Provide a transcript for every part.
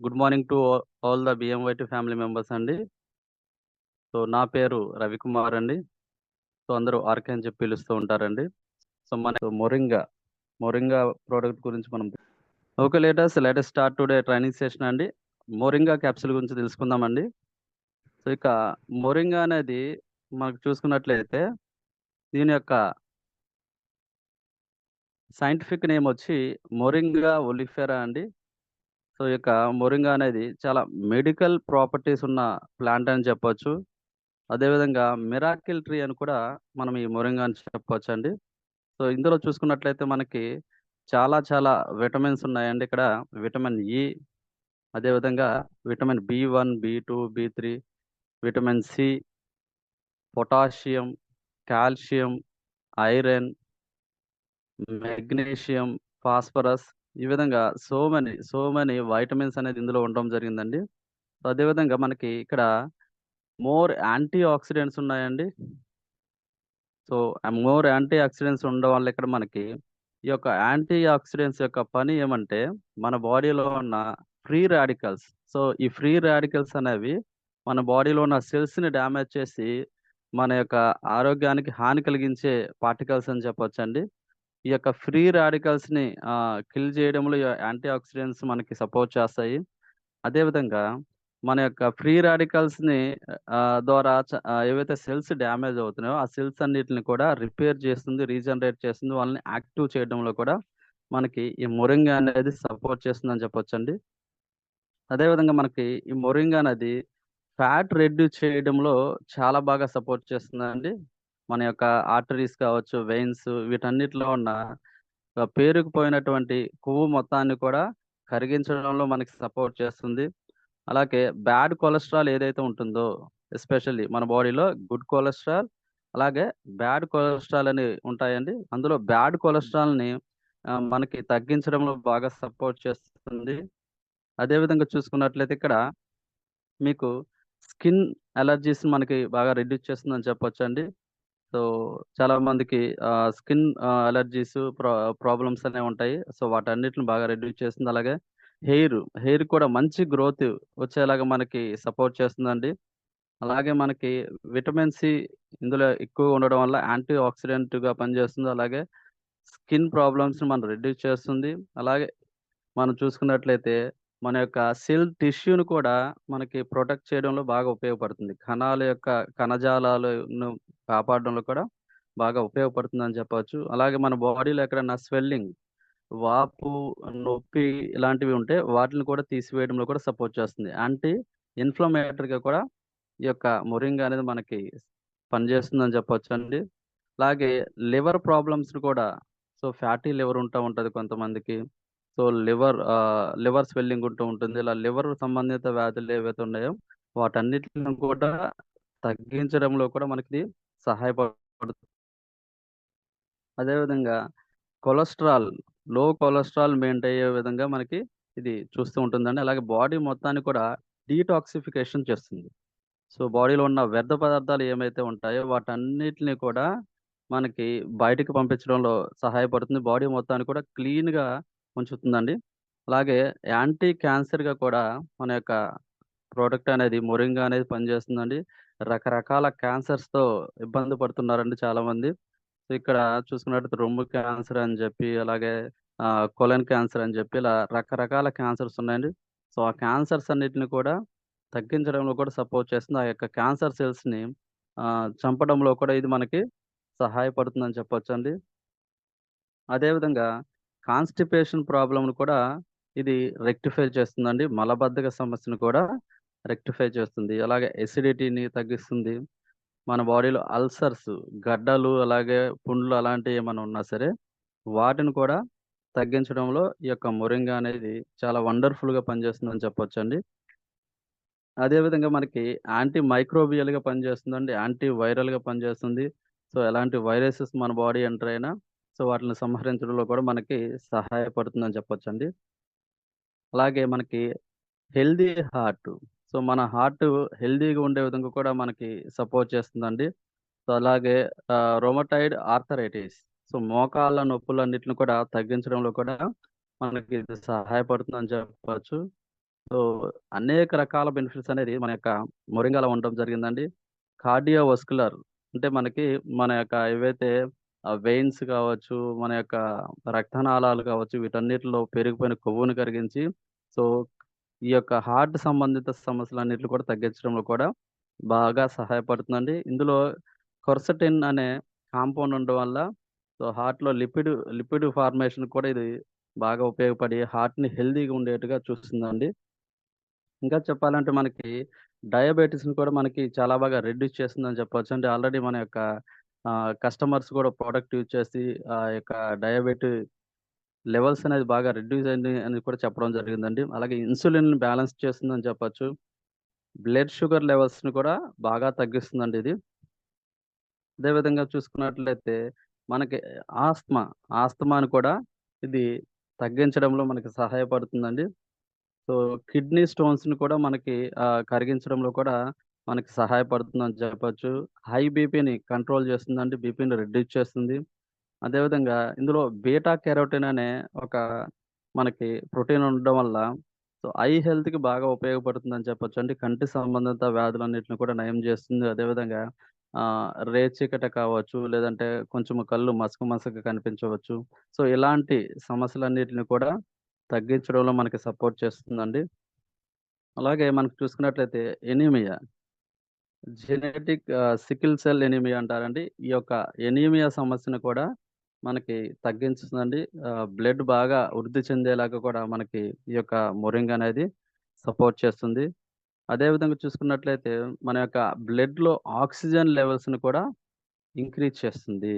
Good morning to all the BMYT family members అండి. So, నా పేరు రవికుమార్ అండి. సో, అందరూ ఆర్‌కే అని చెప్పి పిలుస్తూ ఉంటారండి. సో, మనకు మొరింగా ప్రొడక్ట్ గురించి మనం okay. Let us start today training session అండి. మొరింగా క్యాప్సూల్ గురించి తెలుసుకుందామండి. సో, ఇక మొరింగా అనేది మనకు చూసుకున్నట్లయితే దీని యొక్క సైంటిఫిక్ నేమ్ వచ్చి మొరింగా ఒలిఫెరా అండి. సో, ఇక మొరింగా అనేది చాలా మెడికల్ ప్రాపర్టీస్ ఉన్న ప్లాంట్ అని చెప్పొచ్చు. అదే విధంగా మిరాకిల్ ట్రీ అని కూడా మనం ఈ మొరింగాని చెప్పొచ్చండి. సో, ఇందులో చూసుకున్నట్లయితే మనకి చాలా చాలా విటమిన్స్ ఉన్నాయండి ఇక్కడ. విటమిన్ ఇ, అదే విధంగా విటమిన్ బి1, బి2, బి3, vitamin C, potassium, calcium, iron, magnesium, phosphorus ఈ విధంగా సో మెనీ వైటమిన్స్ అనేది ఇందులో ఉండడం జరిగిందండి. సో, అదే విధంగా మనకి ఇక్కడ మోర్ యాంటీ ఆక్సిడెంట్స్ ఉన్నాయండి. సో, మోర్ యాంటీ ఆక్సిడెంట్స్ ఉండడం వల్ల ఇక్కడ మనకి ఈ యొక్క యాంటీ ఆక్సిడెంట్స్ యొక్క పని ఏమంటే, మన బాడీలో ఉన్న ఫ్రీ రాడికల్స్. సో, ఈ ఫ్రీ రాడికల్స్ అనేవి మన బాడీలో ఉన్న సెల్స్‌ని డ్యామేజ్ చేసి, మన యొక్క ఆరోగ్యానికి హాని కలిగించే పార్టికల్స్ అని చెప్పొచ్చండి. ఈ యొక్క ఫ్రీ రాడికల్స్‌ని కిల్ చేయడంలో ఈ యాంటీ ఆక్సిడెంట్స్ మనకి సపోర్ట్ చేస్తాయి. అదే విధంగా మన యొక్క ఫ్రీ రాడికల్స్‌ని ద్వారా ఏవైతే సెల్స్ డ్యామేజ్ అవుతున్నాయో, ఆ సెల్స్ అన్నిటిని కూడా రిపేర్ చేస్తుంది, రీజనరేట్ చేస్తుంది. వాళ్ళని యాక్టివ్ చేయడంలో కూడా మనకి ఈ మొరింగా అనేది సపోర్ట్ చేస్తుందని చెప్పొచ్చండి. అదే విధంగా మనకి ఈ మొరింగా అనేది ఫ్యాట్ రెడ్యూస్ చేయడంలో చాలా బాగా సపోర్ట్ చేస్తుందండి. మన యొక్క ఆర్టరీస్ కావచ్చు, వెయిన్స్ వీటన్నిటిలో ఉన్న పేరుకుపోయినటువంటి కొవ్వు మొత్తాన్ని కూడా కరిగించడంలో మనకి సపోర్ట్ చేస్తుంది. అలాగే బ్యాడ్ కొలెస్ట్రాల్ ఏదైతే ఉంటుందో, ఎస్పెషల్లీ మన బాడీలో గుడ్ కొలెస్ట్రాల్, అలాగే బ్యాడ్ కొలెస్ట్రాల్ అని ఉంటాయండి. అందులో బ్యాడ్ కొలెస్ట్రాల్‌ని మనకి తగ్గించడంలో బాగా సపోర్ట్ చేస్తుంది. అదే విధంగా చూసుకున్నట్లయితే ఇక్కడ మీకు స్కిన్ అలర్జీస్‌ని మనకి బాగా రెడ్యూస్ చేస్తుందని చెప్పొచ్చండి. సో, చాలా మందికి స్కిన్ అలర్జీస్ ప్రాబ్లమ్స్ అనేవి ఉంటాయి. సో, వాటన్నిటిని బాగా రెడ్యూస్ చేస్తుంది. అలాగే హెయిర్ కూడా మంచి గ్రోత్ వచ్చేలాగా మనకి సపోర్ట్ చేస్తుందండి. అలాగే మనకి విటమిన్ సి ఇందులో ఎక్కువగా ఉండడం వల్ల యాంటీ ఆక్సిడెంట్‌గా పనిచేస్తుంది. అలాగే స్కిన్ ప్రాబ్లమ్స్‌ని మనం రెడ్యూస్ చేస్తుంది. అలాగే మనం చూసుకున్నట్లయితే మన యొక్క సెల్ టిష్యూని కూడా మనకి ప్రొటెక్ట్ చేయడంలో బాగా ఉపయోగపడుతుంది. కణాల యొక్క కణజాలాలను కాపాడడంలో కూడా బాగా ఉపయోగపడుతుందని చెప్పవచ్చు. అలాగే మన బాడీలో ఎక్కడన్నా స్వెల్లింగ్, వాపు, నొప్పి ఇలాంటివి ఉంటే వాటిని కూడా తీసివేయడంలో కూడా సపోర్ట్ చేస్తుంది. యాంటీ ఇన్‌ఫ్లమేటరీగా కూడా ఈ యొక్క మొరింగా అనేది మనకి పనిచేస్తుందని చెప్పొచ్చండి. అలాగే లివర్ ప్రాబ్లమ్స్‌ని కూడా ఫ్యాటీ లివర్ ఉంటది కొంతమందికి. సో, లివర్ స్వెల్లింగ్ ఉంటూ ఉంటుంది. ఇలా లివర్ సంబంధిత వ్యాధులు ఏవైతే ఉన్నాయో వాటన్నిటిని కూడా తగ్గించడంలో కూడా మనకి సహాయపడుతుంది. అదే విధంగా కొలెస్ట్రాల్, కొలెస్ట్రాల్ మెయింటైన్ అయ్యే విధంగా మనకి ఇది చూస్తూ ఉంటుందండి. అలాగే బాడీ మొత్తాన్ని కూడా డీటాక్సిఫికేషన్ చేస్తుంది. సో, బాడీలో ఉన్న వ్యర్థ పదార్థాలు ఏమైతే ఉంటాయో వాటన్నిటిని కూడా మనకి బయటికి పంపించడంలో సహాయపడుతుంది. బాడీ మొత్తాన్ని కూడా క్లీన్‌గా ఉంచుతుందండి. అలాగే యాంటీ క్యాన్సర్‌గా కూడా మన యొక్క ప్రొడక్ట్ అనేది మొరింగా అనేది పనిచేస్తుందండి. రకరకాల క్యాన్సర్స్‌తో ఇబ్బంది పడుతున్నారండి చాలామంది. సో, ఇక్కడ చూసుకున్నట్టయితే రొమ్ము క్యాన్సర్ అని చెప్పి, అలాగే కొలన్ క్యాన్సర్ అని చెప్పి ఇలా రకరకాల క్యాన్సర్స్ ఉన్నాయండి. సో, ఆ క్యాన్సర్స్ అన్నిటిని కూడా తగ్గించడంలో కూడా సపోర్ట్ చేస్తుంది. ఆ యొక్క క్యాన్సర్ సెల్స్‌ని చంపడంలో కూడా ఇది మనకి సహాయపడుతుందని చెప్పొచ్చండి. అదే విధంగా కాన్‌స్టిపేషన్ ప్రాబ్లమ్‌ని కూడా ఇది రెక్టిఫై చేస్తుందండి. మలబద్ధక సమస్యను కూడా రెక్టిఫై చేస్తుంది. అలాగే ఎసిడిటీని తగ్గిస్తుంది. మన బాడీలో అల్సర్స్, గడ్డలు, అలాగే పుండ్లు అలాంటివి ఏమన్నా ఉన్నా సరే, వాటిని కూడా తగ్గించడంలో ఈ యొక్క మొరింగా అనేది చాలా వండర్‌ఫుల్‌గా పనిచేస్తుందని చెప్పొచ్చండి. అదే విధంగా మనకి యాంటీ మైక్రోబియల్‌గా పనిచేస్తుందండి. యాంటీ వైరల్‌గా పనిచేస్తుంది. సో, ఎలాంటి వైరసెస్ మన బాడీ ఎంటర్ అయినా వాటిని సంహరించడంలో కూడా మనకి సహాయపడుతుందని చెప్పొచ్చండి. అలాగే మనకి హెల్తీ హార్ట్. సో, మన హార్ట్ హెల్తీగా ఉండే విధంగా కూడా మనకి సపోర్ట్ చేస్తుందండి. సో, అలాగే రొమటాయిడ్ ఆర్థరైటిస్. సో, మోకాళ్ళ నొప్పులన్నిటిని కూడా తగ్గించడంలో కూడా మనకి ఇది సహాయపడుతుందని చెప్పవచ్చు. సో, అనేక రకాల బెనిఫిట్స్ అనేది మన యొక్క మొరింగాలో ఉండడం జరిగిందండి. కార్డియోవస్కులర్ అంటే మనకి మన యొక్క ఏవైతే వెయిన్స్ కావచ్చు, మన యొక్క రక్తనాళాలు కావచ్చు, వీటన్నిటిలో పెరిగిపోయిన కొవ్వును కరిగించి, సో, ఈ యొక్క హార్ట్ సంబంధిత సమస్యలన్నిటిని కూడా తగ్గించడంలో కూడా బాగా సహాయపడుతుందండి. ఇందులో క్వెర్సెటిన్ అనే కాంపౌండ్ ఉండడం వల్ల సో, హార్ట్‌లో లిపిడ్ ఫార్మేషన్ కూడా ఇది బాగా ఉపయోగపడి హార్ట్‌ని హెల్తీగా ఉండేట్టుగా చూస్తుందండి. ఇంకా చెప్పాలంటే మనకి డయాబెటిస్‌ని కూడా మనకి చాలా బాగా రెడ్యూస్ చేస్తుందని చెప్పొచ్చు. అంటే ఆల్రెడీ మన యొక్క కస్టమర్స్ కూడా ప్రొడక్ట్ యూజ్ చేసి ఆ యొక్క డయాబెటి లెవెల్స్ అనేది బాగా రెడ్యూస్ అయింది అని కూడా చెప్పడం జరిగిందండి. అలాగే ఇన్సులిన్‌ని బ్యాలెన్స్ చేస్తుందని చెప్పొచ్చు. బ్లడ్ షుగర్ లెవెల్స్‌ని కూడా బాగా తగ్గిస్తుందండి ఇది. అదే విధంగా చూసుకున్నట్లయితే మనకి ఆస్తమా, ఆస్తమాను కూడా ఇది తగ్గించడంలో మనకి సహాయపడుతుందండి. సో, కిడ్నీ స్టోన్స్‌ని కూడా మనకి కరిగించడంలో కూడా మనకి సహాయపడుతుందని చెప్పొచ్చు. హై బీపీని కంట్రోల్ చేస్తుందండి. బీపీని రెడ్యూస్ చేస్తుంది. అదే విధంగా ఇందులో బీటా కెరోటిన్ అనే ఒక మనకి ప్రోటీన్ ఉండడం వల్ల సో, ఐ హెల్త్‌కి బాగా ఉపయోగపడుతుందని చెప్పొచ్చు. అంటే కంటి సంబంధిత వ్యాధులన్నిటిని కూడా నయం చేస్తుంది. అదే విధంగా రేచీకట కావచ్చు, లేదంటే కొంచెం కళ్ళు మసక మసకగా కనిపించవచ్చు. సో, ఇలాంటి సమస్యలన్నిటిని కూడా తగ్గించడంలో మనకి సపోర్ట్ చేస్తుందండి. అలాగే మనకు చూసుకున్నట్లయితే anaemia, genetic sickle cell anaemia అంటారండి. ఈ యొక్క ఎనీమియా సమస్యను కూడా మనకి తగ్గించుతుందండి. బ్లడ్ బాగా వృద్ధి చెందేలాగా కూడా మనకి ఈ యొక్క మొరింగా అనేది సపోర్ట్ చేస్తుంది. అదే విధంగా చూసుకున్నట్లయితే మన యొక్క బ్లడ్‌లో ఆక్సిజన్ లెవెల్స్‌ని కూడా ఇంక్రీజ్ చేస్తుంది.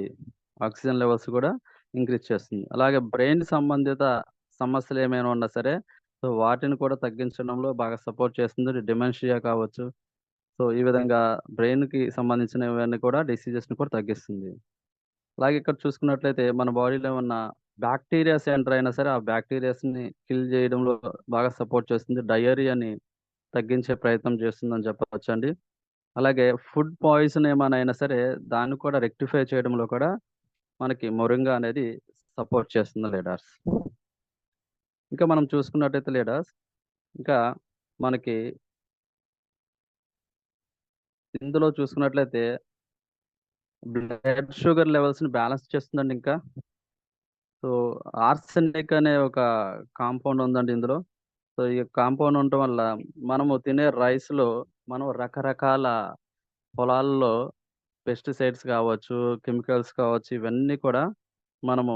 ఆక్సిజన్ లెవెల్స్ కూడా ఇంక్రీజ్ చేస్తుంది. అలాగే బ్రెయిన్ సంబంధిత సమస్యలేమైనా ఉన్నా సరే, సో, వాటిని కూడా తగ్గించడంలో బాగా సపోర్ట్ చేస్తుంది. డిమెన్షియా కావచ్చు. సో, ఈ విధంగా బ్రెయిన్‌కి సంబంధించినవన్నీ కూడా డిసీజెస్‌ని కూడా తగ్గిస్తుంది. అలాగే ఇక్కడ చూసుకున్నట్లయితే మన బాడీలో ఉన్న బాక్టీరియాస్ ఎంటర్ అయినా సరే, ఆ బాక్టీరియాస్‌ని కిల్ చేయడంలో బాగా సపోర్ట్ చేస్తుంది. డయేరియాని తగ్గించే ప్రయత్నం చేస్తుందని చెప్పవచ్చండి. అలాగే ఫుడ్ పాయిజన్ ఏమైనా అయినా సరే, దాన్ని కూడా రెక్టిఫై చేయడంలో కూడా మనకి మొరింగా అనేది సపోర్ట్ చేస్తుంది లీడర్స్. ఇంకా మనం చూసుకున్నట్టయితే లీడర్స్, ఇంకా మనకి ఇందులో చూసుకున్నట్లయితే బ్లడ్ షుగర్ లెవెల్స్‌ని బ్యాలెన్స్ చేస్తుందండి ఇంకా. సో, ఆర్సెనిక్ అనే ఒక కాంపౌండ్ ఉందండి ఇందులో. సో, ఈ కాంపౌండ్ ఉండటం వల్ల మనము తినే రైస్‌లో మనం రకరకాల పొలాల్లో పెస్టిసైడ్స్ కావచ్చు, కెమికల్స్ కావచ్చు, ఇవన్నీ కూడా మనము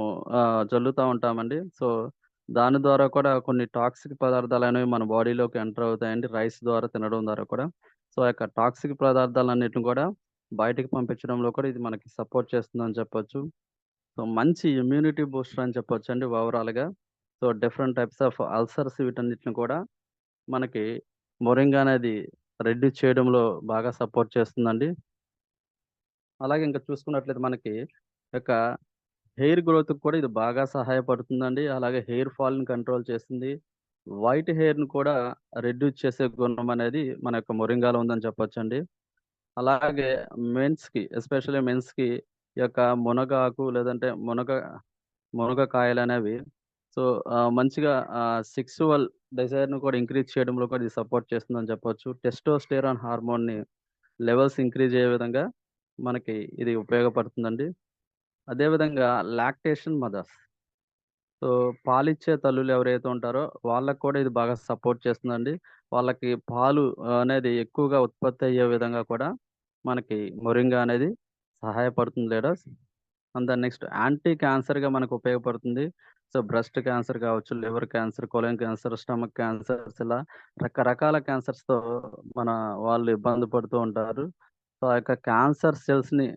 చల్లుతా ఉంటామండి. సో, దాని ద్వారా కూడా కొన్ని టాక్సిక్ పదార్థాలనేవి మన బాడీలోకి ఎంటర్ అవుతాయండి. రైస్ ద్వారా తినడం ద్వారా కూడా. సో, ఆ యొక్క టాక్సిక్ పదార్థాలన్నిటిని కూడా బయటికి పంపించడంలో కూడా ఇది మనకి సపోర్ట్ చేస్తుందని చెప్పొచ్చు. సో, మంచి ఇమ్యూనిటీ బూస్టర్ అని చెప్పొచ్చండి ఓవరాల్‌గా. So, different types of ulcers వీటన్నిటిని కూడా మనకి మొరింగా అనేది రెడ్యూస్ చేయడంలో బాగా సపోర్ట్ చేస్తుందండి. అలాగే ఇంకా చూసుకున్నట్లయితే మనకి యొక్క హెయిర్ గ్రోత్‌కి కూడా ఇది బాగా సహాయపడుతుందండి. అలాగే హెయిర్ ఫాల్‌ని కంట్రోల్ చేస్తుంది. వైట్ హెయిర్‌ని కూడా రెడ్యూస్ చేసే గుణం అనేది మన యొక్క మొరింగాలో ఉందని చెప్పొచ్చండి. అలాగే ఎస్పెషల్లీ మెన్స్‌కి ఈ యొక్క మునగాకు లేదంటే మునగకాయలనేవి సో, మంచిగా సెక్సువల్ డిజైర్‌ని కూడా ఇంక్రీజ్ చేయడంలో కూడా ఇది సపోర్ట్ చేస్తుందని చెప్పొచ్చు. టెస్టోస్టెరాన్ హార్మోన్‌ని లెవెల్స్ ఇంక్రీజ్ అయ్యే విధంగా మనకి ఇది ఉపయోగపడుతుందండి. అదే విధంగా లాక్టేషన్ మదర్స్. సో, పాలిచ్చే తల్లులు ఎవరైతే ఉంటారో వాళ్ళకి కూడా ఇది బాగా సపోర్ట్ చేస్తుందండి. వాళ్ళకి పాలు అనేది ఎక్కువగా ఉత్పత్తి అయ్యే విధంగా కూడా మనకి మొరింగా అనేది సహాయపడుతుంది లీడర్స్. అండ్ దాని నెక్స్ట్ యాంటీ క్యాన్సర్‌గా మనకు ఉపయోగపడుతుంది. సో, బ్రెస్ట్ క్యాన్సర్ కావచ్చు, లివర్ క్యాన్సర్, కొలన్ క్యాన్సర్, స్టమక్ క్యాన్సర్స్ ఇలా రకరకాల క్యాన్సర్స్‌తో మన వాళ్ళు ఇబ్బంది పడుతూ ఉంటారు. సో, ఆ యొక్క క్యాన్సర్ సెల్స్‌ని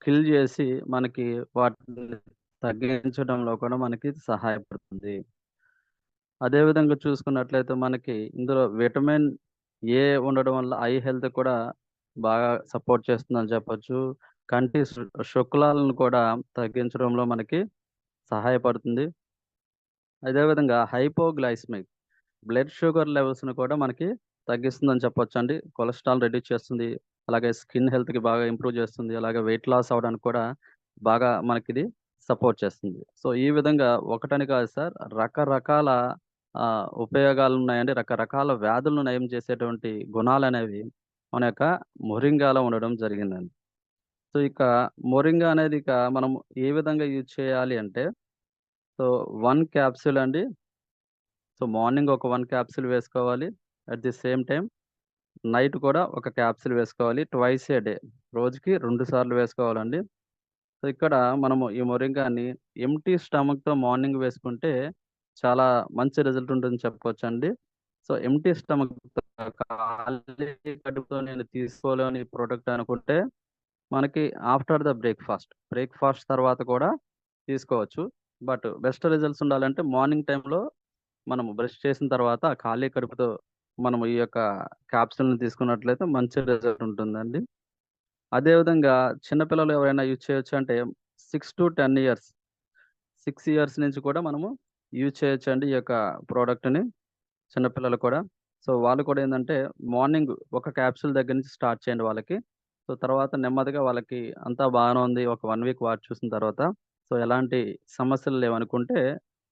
కిల్ చేసి మనకి వాటిని తగ్గించడంలో కూడా మనకి సహాయపడుతుంది. అదే విధంగా చూసుకున్నట్లయితే మనకి ఇందులో విటమిన్ ఏ ఉండడం వల్ల ఐ హెల్త్ కూడా బాగా సపోర్ట్ చేస్తుందని చెప్పొచ్చు. కంటి శుక్లాలను కూడా తగ్గించడంలో మనకి సహాయపడుతుంది. అదే విధంగా హైపోగ్లైసెమిక్ బ్లడ్ షుగర్ లెవెల్స్‌ని కూడా మనకి తగ్గిస్తుందని చెప్పొచ్చండి. కొలెస్ట్రాల్ రెడ్యూస్ చేస్తుంది. అలాగే స్కిన్ హెల్త్‌కి బాగా ఇంప్రూవ్ చేస్తుంది. అలాగే వెయిట్ లాస్ అవ్వడానికి కూడా బాగా మనకిది సపోర్ట్ చేస్తుంది. సో, ఈ విధంగా ఒకటని కాదు సార్ రకరకాల ఉపయోగాలు ఉన్నాయండి. రకరకాల వ్యాధులను నయం చేసేటువంటి గుణాలనేవి మన యొక్క మొరింగాలో ఉండడం జరిగిందండి. సో, ఇక మొరింగా అనేది ఇక మనం ఏ విధంగా యూజ్ చేయాలి అంటే, సో 1 క్యాప్సూల్ అండి. సో, మార్నింగ్ ఒక 1 క్యాప్సూల్ వేసుకోవాలి. At the same time night కూడా ఒక క్యాప్సూల్ వేసుకోవాలి. Twice a day. రోజుకి 2 సార్లు వేసుకోవాలండి. సో, ఇక్కడ మనము ఈ మొరింగాని ఎంప్టీ స్టమక్‌తో మార్నింగ్ వేసుకుంటే చాలా మంచి రిజల్ట్ ఉంటుందని చెప్పుకోవచ్చండి. సో, ఎంప్టీ స్టమక్‌తో ఖాళీ కడుపుతో నేను తీసుకోలేని ప్రొడక్ట్ అనుకుంటే మనకి ఆఫ్టర్ ద బ్రేక్‌ఫాస్ట్ తర్వాత కూడా తీసుకోవచ్చు. బట్ బెస్ట్ రిజల్ట్స్ ఉండాలంటే మార్నింగ్ టైమ్‌లో మనము బ్రష్ చేసిన తర్వాత ఖాళీ కడుపుతో మనము ఈ యొక్క క్యాప్సూల్‌ని తీసుకున్నట్లయితే మంచి రిజల్ట్ ఉంటుందండి. అదే విధంగా చిన్న పిల్లలు ఎవరైనా యూజ్ చేయొచ్చు అంటే 6-10 ఇయర్స్, 6 ఇయర్స్ నుంచి కూడా మనము యూజ్ చేయొచ్చండి ఈ యొక్క ప్రొడక్ట్‌ని చిన్న పిల్లలు కూడా. సో, వాళ్ళు కూడా ఏందంటే మార్నింగ్ ఒక క్యాప్సూల్ దగ్గర నుంచి స్టార్ట్ చేయండి వాళ్ళకి. సో, తర్వాత నెమ్మదిగా వాళ్ళకి అంతా బాగానే ఉంది. ఒక 1 వీక్ వాడి చూసిన తర్వాత సో, ఎలాంటి సమస్యలు లేవనుకుంటే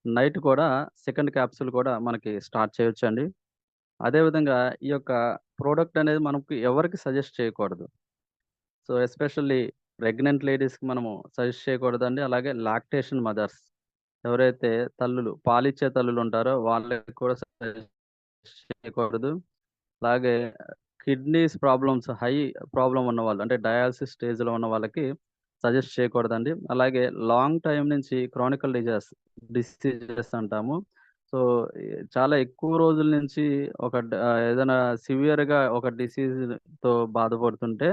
నైట్ కూడా సెకండ్ క్యాప్సూల్ కూడా మనకి స్టార్ట్ చేయొచ్చండి. అదే విధంగా ఈ యొక్క ప్రొడక్ట్ అనేది మనకి ఎవరికీ సజెస్ట్ చేయకూడదు. సో, ఎస్పెషల్లీ ప్రెగ్నెంట్ లేడీస్‌కి మనము సజెస్ట్ చేయకూడదండి. అలాగే లాక్టేషన్ మదర్స్ ఎవరైతే పాలిచ్చే తల్లులుంటారో వాళ్ళకి కూడా సజెస్ట్ చేయకూడదు. అలాగే కిడ్నీస్ ప్రాబ్లమ్స్ ప్రాబ్లమ్ ఉన్నవాళ్ళు అంటే డయాలిసిస్ స్టేజ్‌లో ఉన్న వాళ్ళకి సజెస్ట్ చేయకూడదండి. అలాగే లాంగ్ టైమ్ నుంచి క్రానికల్ డిసీజెస్ అంటాము. సో, చాలా ఎక్కువ రోజుల నుంచి ఏదైనా సివియర్‌గా ఒక డిసీజ్‌తో బాధపడుతుంటే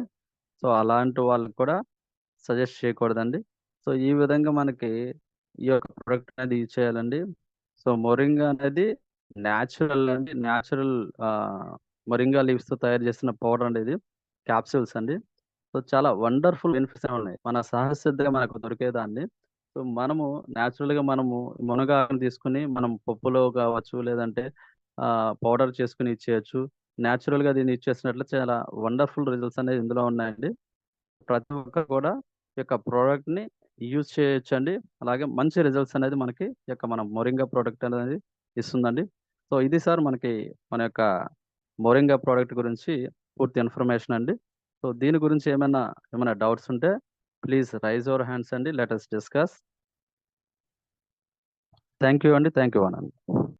సో, అలాంటి వాళ్ళకి కూడా సజెస్ట్ చేయకూడదండి. సో, ఈ విధంగా మనకి ఈ యొక్క ప్రొడక్ట్ అనేది యూజ్ చేయాలండి. సో, మొరింగా అనేది నేచురల్ అండి. నేచురల్ మొరింగా లీవ్స్‌తో తయారు చేసిన పౌడర్ అండి ఇది. క్యాప్సూల్స్ అండి. సో, చాలా వండర్‌ఫుల్ బెనిఫిట్స్ ఉన్నాయి. మన సహజసిద్ధంగా మనకు దొరికేదాన్ని. సో, మనము మునగాకుని తీసుకొని మనం పప్పులో కావచ్చు, లేదంటే పౌడర్ చేసుకొని ఇచ్చేయొచ్చు. నేచురల్‌గా దీన్ని యూజ్ చేసినట్లయితే చాలా వండర్‌ఫుల్ రిజల్ట్స్ అనేవి ఇందులో ఉన్నాయండి. ప్రతి ఒక్కరు కూడా ఈ యొక్క ప్రొడక్ట్‌ని యూజ్ చేయొచ్చండి. అలాగే మంచి రిజల్ట్స్ అనేది మనకి ఈ యొక్క మన మొరింగా ప్రొడక్ట్ అనేది ఇస్తుందండి. సో, ఇది సార్ మనకి మన యొక్క మొరింగా ప్రొడక్ట్ గురించి పూర్తి ఇన్ఫర్మేషన్ అండి. సో, దీని గురించి ఏమైనా డౌట్స్ ఉంటే ప్లీజ్ రైజ్ యువర్ హ్యాండ్స్ అండి. Let us discuss. Thank you అండి. థాంక్ యూ అనండి.